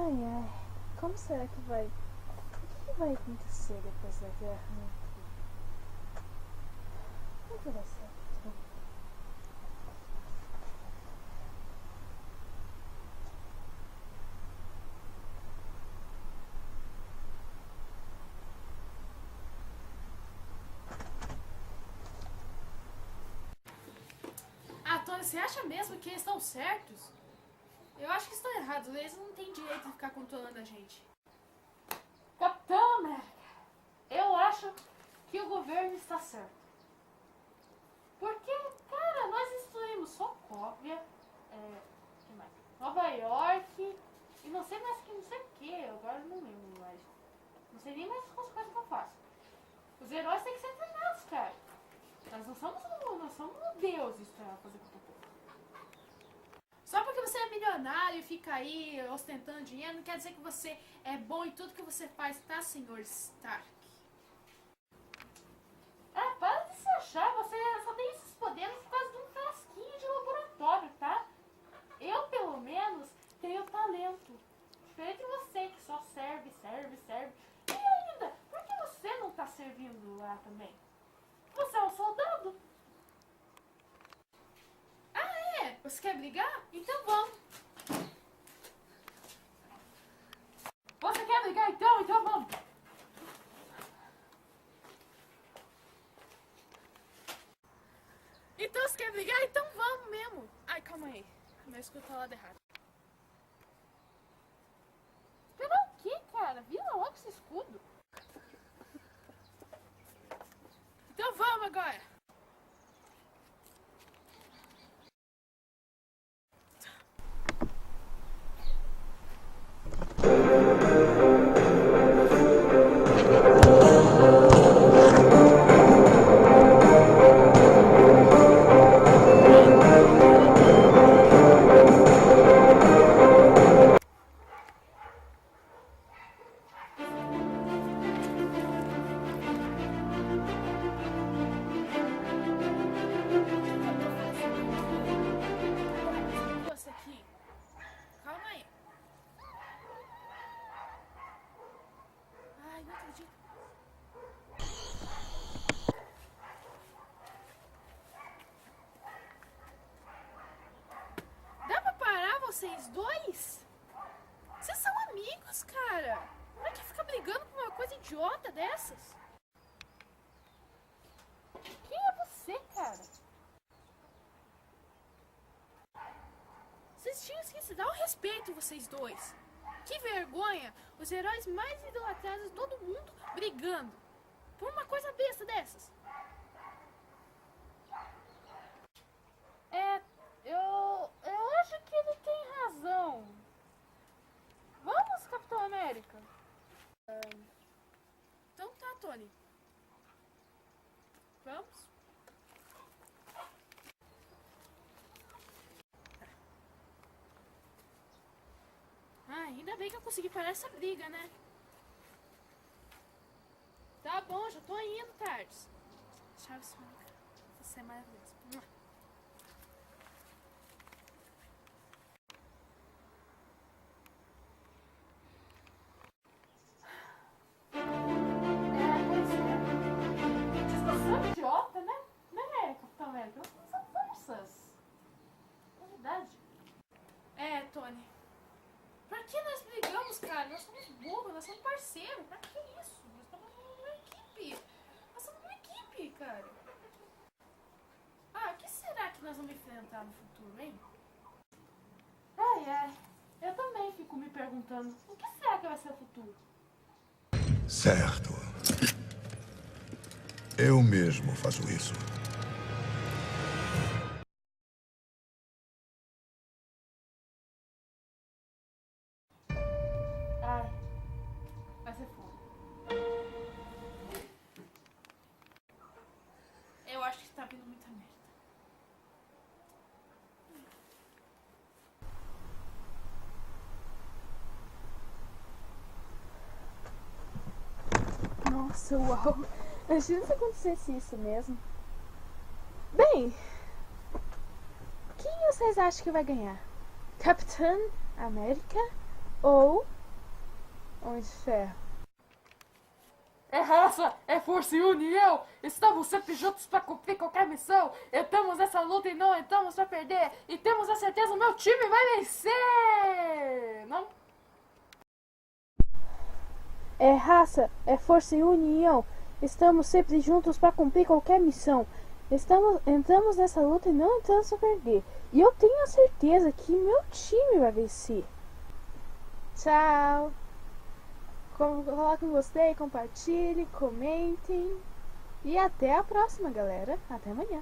Ai, ai, como será que vai... O que vai acontecer depois da guerra, né? Nunca vai ser. Ah, Tony, você acha mesmo que eles estão certos? Eu acho que estão errados. Eles não têm direito de ficar controlando a gente. Capitão América, eu acho que o governo está certo. Porque, cara, nós destruímos Sokovia, que mais? Nova York, e não sei mais que não sei o que, agora eu não lembro mais. Não sei nem mais as coisas que eu faço. Os heróis têm que ser treinados, cara. Nós não somos deuses pra fazer qualquer coisa. Só porque você é milionário e fica aí ostentando dinheiro, não quer dizer que você é bom em tudo que você faz, tá, senhor Stark? Ah, para de se achar, você só tem esses poderes por causa de um frasquinho de laboratório, tá? Eu, pelo menos, tenho talento. Diferente de você, que só serve. E ainda, por que você não tá servindo lá também? Você é um soldado. Ah, é? Você quer brigar? Então vamos. Você quer brigar então? Então vamos. Então você quer brigar? Então vamos mesmo. Ai, calma aí. Meu escudo tá lá de errado. Esperar o quê, cara? Vira logo esse escudo. Então vamos agora. Você aqui. Calma aí. Ai, não acredito. Dá pra parar vocês dois? Vocês são amigos, cara. Como é que fica brigando por uma coisa idiota dessas? Quem é você, cara? Vocês tinham que se dar o respeito, vocês dois. Que vergonha! Os heróis mais idolatrados de todo mundo brigando por uma coisa besta dessas. Eu acho que ele tem razão. Vamos, Capitão América? Então tá, Tony. Vamos? Ah, ainda bem que eu consegui parar essa briga, né? Tá bom, já tô indo, Tardes. Tchau, Sônica. Você é maravilhoso. Pois é. Discussão idiota, né? Né, Capitão América? Não são forças. É verdade. É, Tony. Pra que nós brigamos, cara? Nós somos burros, nós somos parceiros. Pra que isso? Nós estamos numa equipe. Nós somos uma equipe, cara. Ah, o que será que nós vamos enfrentar no futuro, hein? Ai. Eu também fico me perguntando, o que será que vai ser o futuro? Certo. Eu mesmo faço isso. Ai, vai ser foda. Eu acho que tá vindo muita merda. Nossa, uau. Imagina se acontecesse isso mesmo. Bem, quem vocês acham que vai ganhar? Capitã América ou Homem de Ferro. É raça, é força e união. Estamos sempre juntos para cumprir qualquer missão. Entramos nessa luta e não entramos para perder. E temos a certeza que o meu time vai vencer. Não? É raça, é força e união. Estamos sempre juntos para cumprir qualquer missão. Entramos nessa luta e não entramos para perder. E eu tenho a certeza que meu time vai vencer. Tchau. Coloquem gostei, compartilhem, comentem. E até a próxima, galera. Até amanhã.